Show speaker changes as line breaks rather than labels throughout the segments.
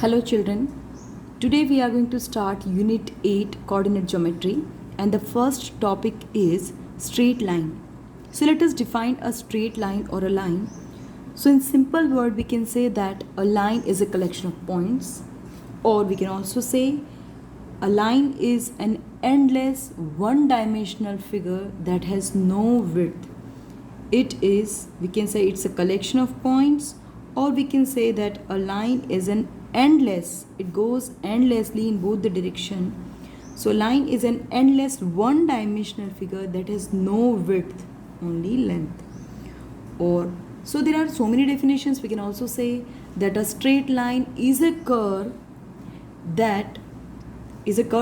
Hello children, today we are going to start Unit 8 Coordinate Geometry and the first topic is straight line. So let us define a straight line or a line. So in simple word we can say that a line is a collection of points, or we can also say a line is an endless one-dimensional figure that has no width. We can say it's a collection of points, or we can say that a line is it goes endlessly in both the direction. So line is an endless one-dimensional figure that has no width, only length. So there are so many definitions. We can also say that a straight line is a curve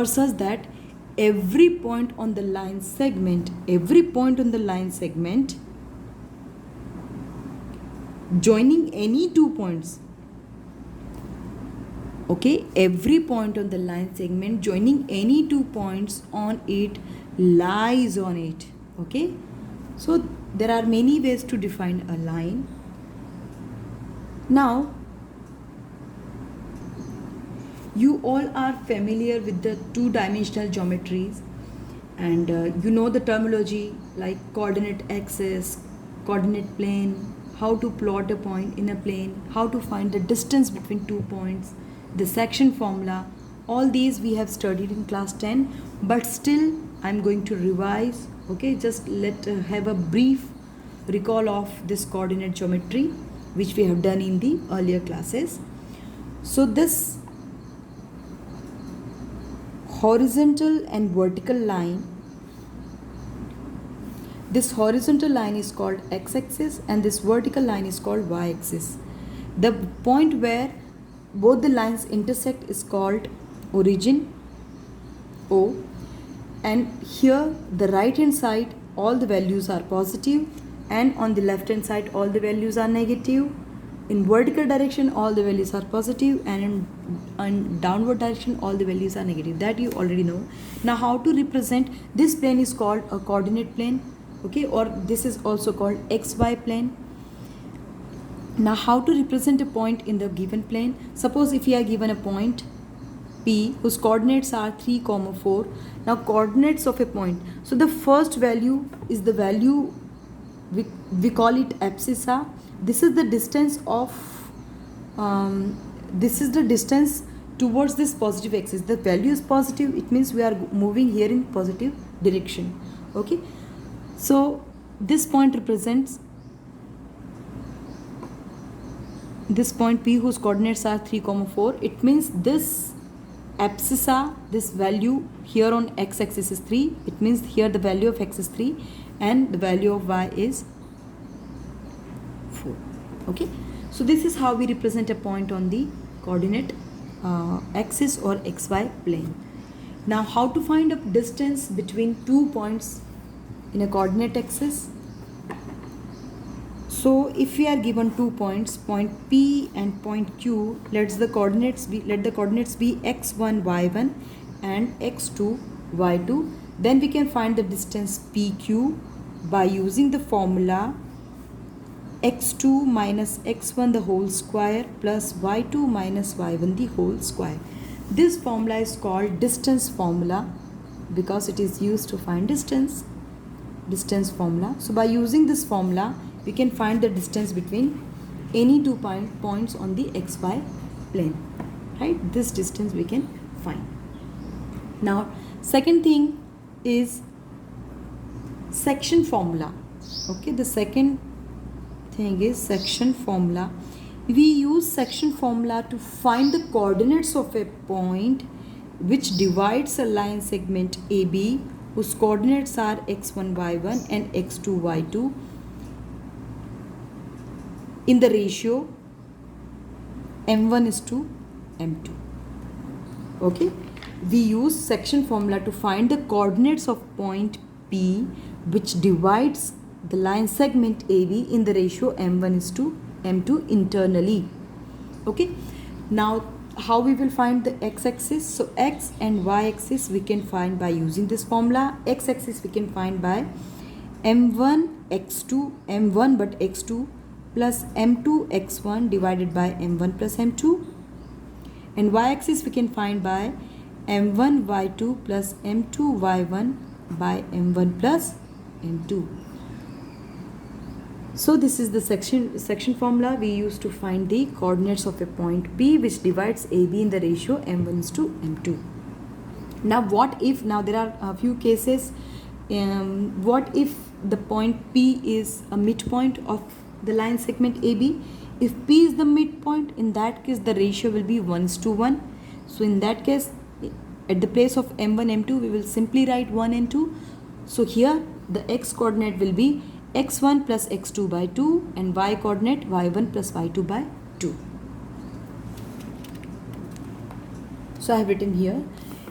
such that every point on the line segment joining any 2 points, every point on the line segment joining any 2 points on it lies on it. So there are many ways to define a line. Now you all are familiar with the two-dimensional geometries, and you know the terminology like coordinate axis, coordinate plane, how to plot a point in a plane, how to find the distance between 2 points, the section formula. All these we have studied in class 10, but still I'm going to revise. Just have a brief recall of this coordinate geometry which we have done in the earlier classes. So this horizontal and vertical line, this horizontal line is called x-axis and this vertical line is called y-axis. The point where both the lines intersect is called origin, O, and here the right hand side all the values are positive, and on the left hand side all the values are negative. In vertical direction all the values are positive, and in downward direction all the values are negative. That you already know. Now how to represent this plane is called a coordinate plane, or this is also called xy plane. Now how to represent a point in the given plane? Suppose if you are given a point P whose coordinates are 3, 4. Now coordinates of a point. So the first value is the value we call it abscissa. This is the distance of towards this positive axis. The value is positive, it means we are moving here in positive direction. So this point represents this point P whose coordinates are 3, 4. It means this abscissa, this value here on x-axis is 3. It means here the value of x is 3 and the value of y is 4. So this is how we represent a point on the coordinate axis or xy plane. Now how to find a distance between 2 points in a coordinate axis? So if we are given 2 points, point P and point Q, let the coordinates be x1 y1 and x2 y2. Then we can find the distance PQ by using the formula x2 minus x1 the whole square plus y2 minus y1 the whole square. This formula is called distance formula because it is used to find distance formula. So by using this formula we can find the distance between any 2 points on the xy plane. This distance we can find. Now second thing is section formula. The second thing is section formula. We use section formula to find the coordinates of a point which divides a line segment AB whose coordinates are x1 y1 and x2 y2 in the ratio m1 is to m2. We use section formula to find the coordinates of point P which divides the line segment AB in the ratio m1 is to m2 internally. Now how we will find the x-axis? So x and y-axis we can find by using this formula. X-axis we can find by m1 but x2 plus m2 x1 divided by m1 plus m2, and y-axis we can find by m1 y2 plus m2 y1 by m1 plus m2. So this is the section formula we use to find the coordinates of a point P which divides AB in the ratio m1 to m2. Now what if, now there are a few cases, what if the point P is a midpoint of the line segment AB? If P is the midpoint, in that case the ratio will be 1:1. So in that case, at the place of m1 m2 we will simply write 1 and 2. So here the x coordinate will be x1 plus x2 by 2 and y coordinate y1 plus y2 by 2. So I have written here.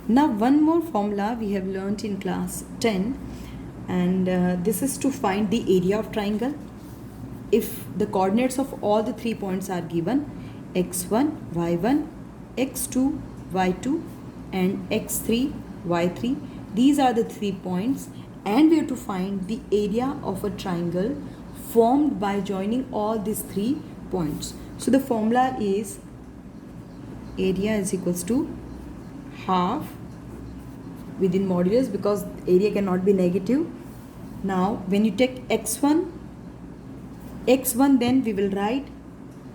Now one more formula we have learnt in class 10, and this is to find the area of triangle. If the coordinates of all the 3 points are given, x1, y1, x2, y2 and x3, y3, these are the 3 points, and we have to find the area of a triangle formed by joining all these 3 points. So the formula is area is equals to half within modulus, because area cannot be negative. Now when you take x1 then we will write,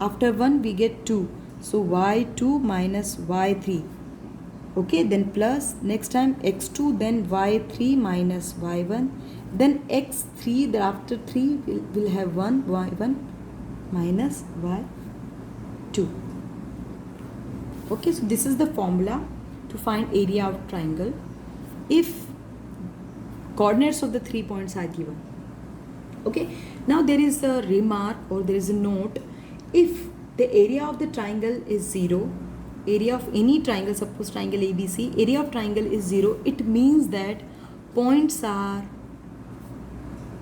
after 1 we get 2, so y2 minus y3, okay, then plus next time x2, then y3 minus y1, then x3, then after 3 we'll have 1 y1 minus y2. Okay, so this is the formula to find area of triangle if coordinates of the 3 points are given. Okay, now there is a remark or there is a note. If the area of the triangle is 0, area of any triangle, suppose triangle ABC, area of triangle is 0, it means that points are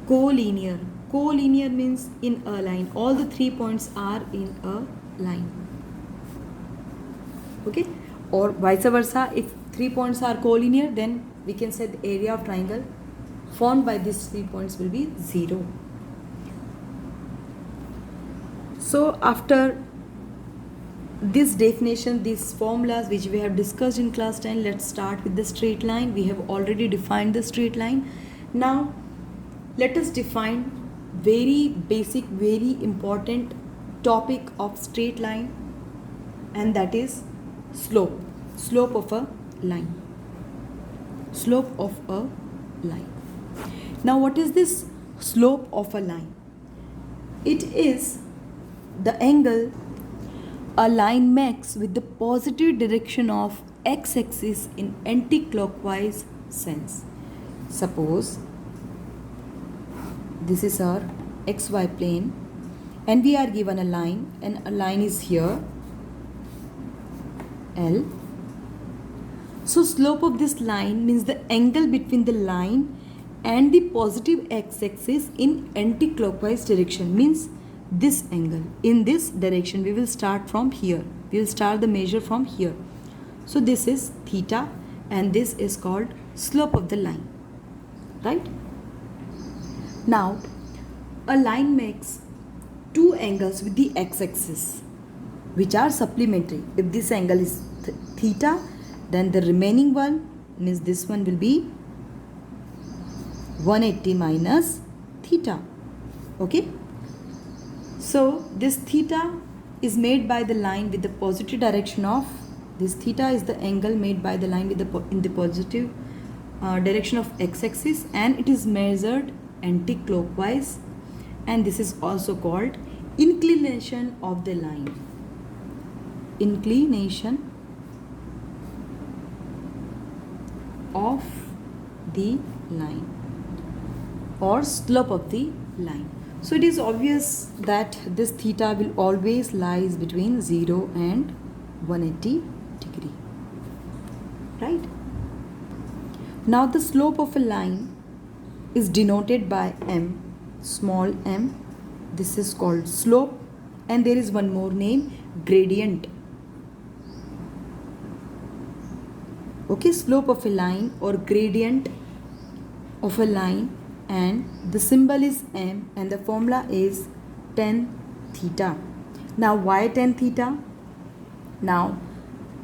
collinear. Collinear means in a line. All the 3 points are in a line. Okay, or vice versa, if 3 points are collinear, then we can say the area of triangle formed by these 3 points will be 0. So after this definition, these formulas which we have discussed in class 10, let's start with the straight line. We have already defined the straight line. Now let us define very basic, very important topic of straight line, and that is slope. Slope of a line. Slope of a line. Now what is this slope of a line? It is the angle a line makes with the positive direction of x-axis in anti-clockwise sense. Suppose this is our xy plane and we are given a line, and a line is here L. So slope of this line means the angle between the line and the positive x-axis in anti-clockwise direction, means this angle in this direction. We will start from here. We will start the measure from here. So this is theta and this is called slope of the line, right? Now a line makes two angles with the x-axis which are supplementary. If this angle is theta, then the remaining one means this one will be 180 minus theta. Okay, so this theta is made by the line with the positive direction of, this theta is the angle made by the line with in the positive direction of x-axis, and it is measured anti-clockwise, and this is also called inclination of the line. Inclination of the line or slope of the line. So it is obvious that this theta will always lies between 0 and 180 degree, right? Now the slope of a line is denoted by m, small m. This is called slope, and there is one more name, gradient. Okay, slope of a line or gradient of a line, and the symbol is m and the formula is tan theta. Now why tan theta? Now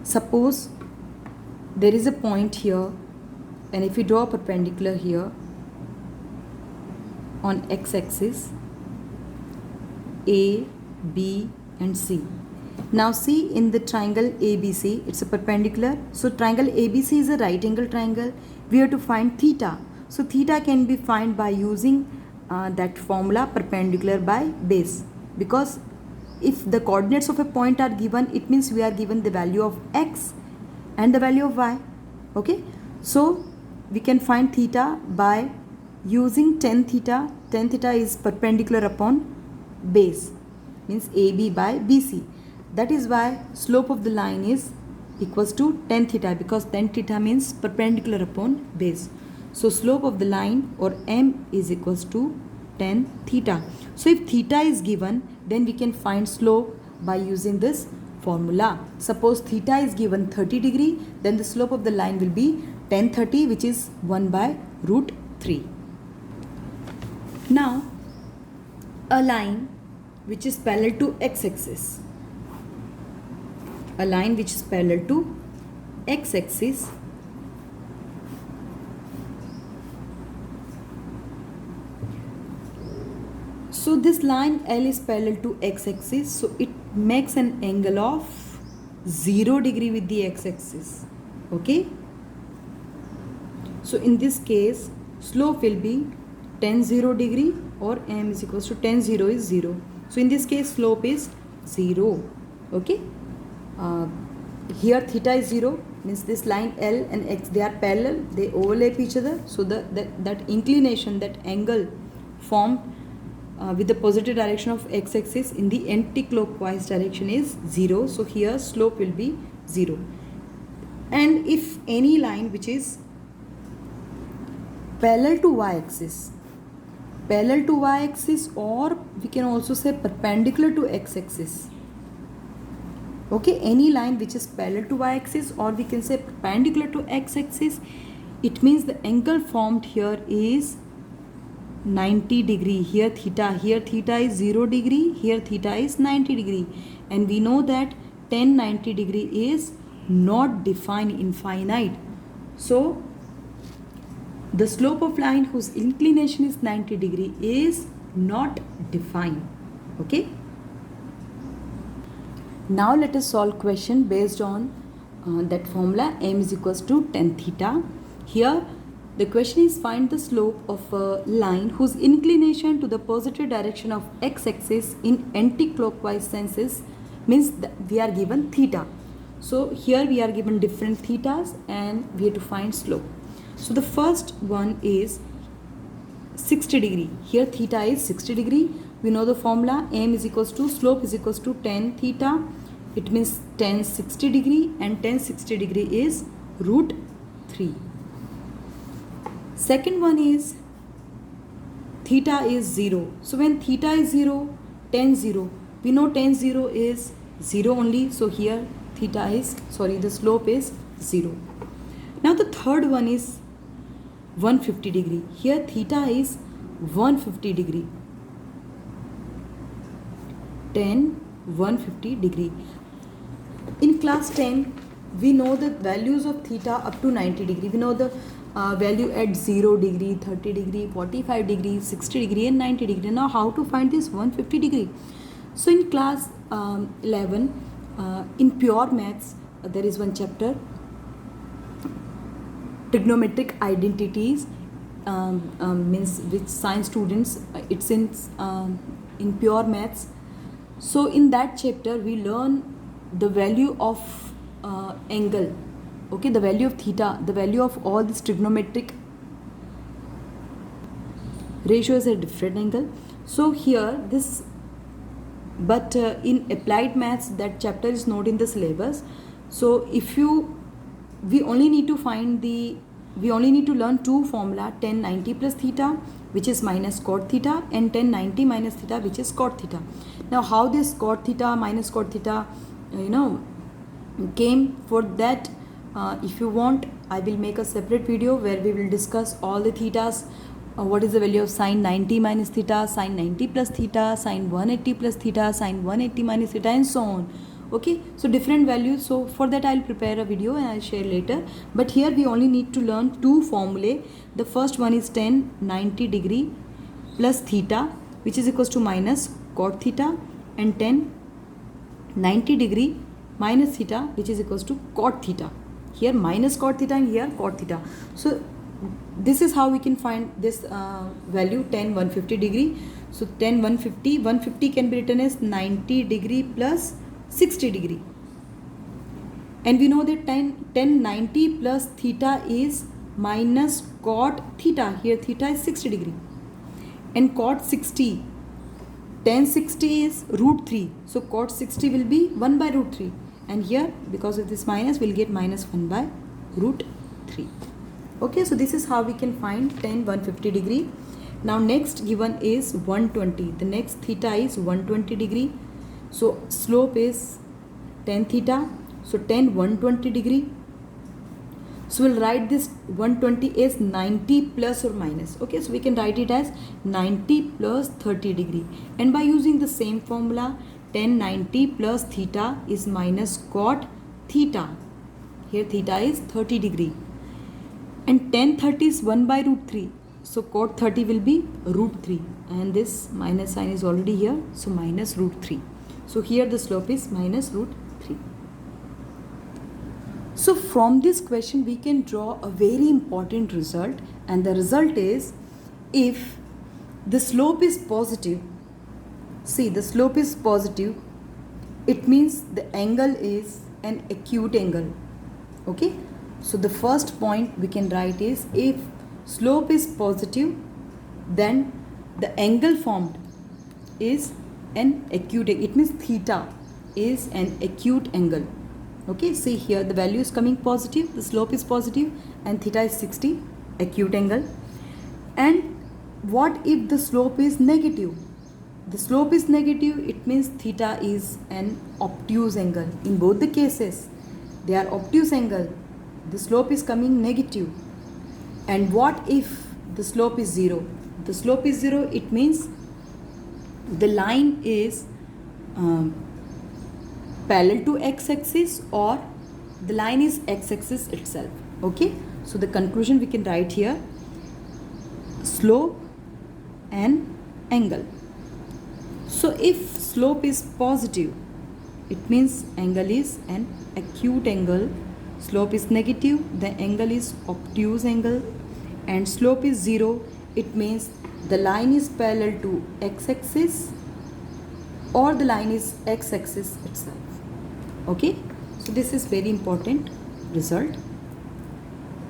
suppose there is a point here, and if we draw a perpendicular here on x-axis, A, B and C. Now see, in the triangle ABC, it's a perpendicular. So triangle ABC is a right angle triangle. We have to find theta. So theta can be found by using that formula, perpendicular by base. Because if the coordinates of a point are given, it means we are given the value of x and the value of y. Okay, so we can find theta by using tan theta. Tan theta is perpendicular upon base, means AB by BC. That is why slope of the line is equals to tan theta, because tan theta means perpendicular upon base. So slope of the line, or M, is equals to tan theta. So if theta is given, then we can find slope by using this formula. Suppose theta is given 30 degree, then the slope of the line will be tan 30, which is 1 by root 3. Now a line which is parallel to x-axis, a line which is parallel to x-axis, so this line L is parallel to x-axis, so it makes an angle of 0 degree with the x-axis. Okay, so in this case slope will be tan 0 degree, or M is equals to tan 0 is 0. So in this case slope is 0. Okay, here theta is 0, means this line L and x, they are parallel, they overlap each other. So that inclination, that angle formed with the positive direction of x-axis in the anti-clockwise direction is 0. So here slope will be 0. And if any line which is parallel to y-axis, parallel to y-axis, or we can also say perpendicular to x-axis. Okay, any line which is parallel to y-axis, or we can say perpendicular to x-axis, it means the angle formed here is 90 degree. Here theta is 0 degree, here theta is 90 degree, and we know that tan 90 degree is not defined, infinite. So the slope of line whose inclination is 90 degree is not defined. Okay, now let us solve question based on that formula, M is equals to tan theta. Here the question is, find the slope of a line whose inclination to the positive direction of x-axis in anti-clockwise senses, means that we are given theta. So here we are given different thetas and we have to find slope. So the first one is 60 degree. Here theta is 60 degree. We know the formula, M is equals to slope is equals to tan theta. It means tan 60 degree, and tan 60 degree is root 3. Second one is theta is 0. So when theta is 0, tan 0, we know tan 0 is 0 only. So here the slope is 0. Now the third one is 150 degree. Here theta is 150 degree. Tan 150 degree. In class 10, we know the values of theta up to 90 degree. We know the value at 0 degree, 30 degree, 45 degree, 60 degree and 90 degree. Now how to find this 150 degree? So in class 11, in pure maths, there is one chapter, trigonometric identities, means which science students, it's in pure maths. So in that chapter we learn the value of angle. Okay, the value of theta, the value of all this trigonometric ratio is a different angle. So here this, but in applied maths that chapter is not in the syllabus. So we only need to learn two formula, tan 90 plus theta, which is minus cot theta, and tan 90 minus theta, which is cot theta. Now how this cot theta minus cot theta came, for that if you want, I will make a separate video where we will discuss all the thetas. What is the value of sine 90 minus theta, sine 90 plus theta, sine 180 plus theta, sine 180 minus theta, and so on. Okay, so different values. So for that I'll prepare a video and I'll share later. But here we only need to learn two formulae. The first one is tan 90 degree plus theta, which is equals to minus cot theta, and tan 90 degree minus theta, which is equals to cot theta. Here minus cot theta and here cot theta. So this is how we can find this value tan 150 degree. So tan 150 can be written as 90 degree plus 60 degree. And we know that tan 90 plus theta is minus cot theta. Here theta is 60 degree. And cot 60, tan 60 is root 3. So cot 60 will be 1 by root 3. And here because of this minus we'll get minus 1 by root 3. Okay, so this is how we can find tan 150 degree. Now next given is 120. The next theta is 120 degree. So slope is tan theta. So tan 120 degree. So we'll write this 120 as 90 plus or minus. Okay, so we can write it as 90 plus 30 degree. And by using the same formula, tan 90 plus theta is minus cot theta. Here theta is 30 degree. And tan 30 is 1 by root 3. So cot 30 will be root 3. And this minus sign is already here. So minus root 3. So here the slope is minus root 3. So from this question we can draw a very important result. And the result is, if the slope is positive, see the slope is positive, it means the angle is an acute angle. Okay. So the first point we can write is, if slope is positive, then the angle formed is an acute angle. It means theta is an acute angle. Okay, see here the value is coming positive, the slope is positive, and theta is 60, acute angle. And what if the slope is negative? The slope is negative, it means theta is an obtuse angle. In both the cases, they are obtuse angle. The slope is coming negative. And what if the slope is 0? The slope is 0, it means the line is parallel to x-axis, or the line is x-axis itself. Okay, so the conclusion we can write here, slope and angle. So if slope is positive, it means angle is an acute angle. Slope is negative, the angle is obtuse angle. And slope is 0, it means the line is parallel to x-axis, or the line is x-axis itself. Okay, so this is very important result.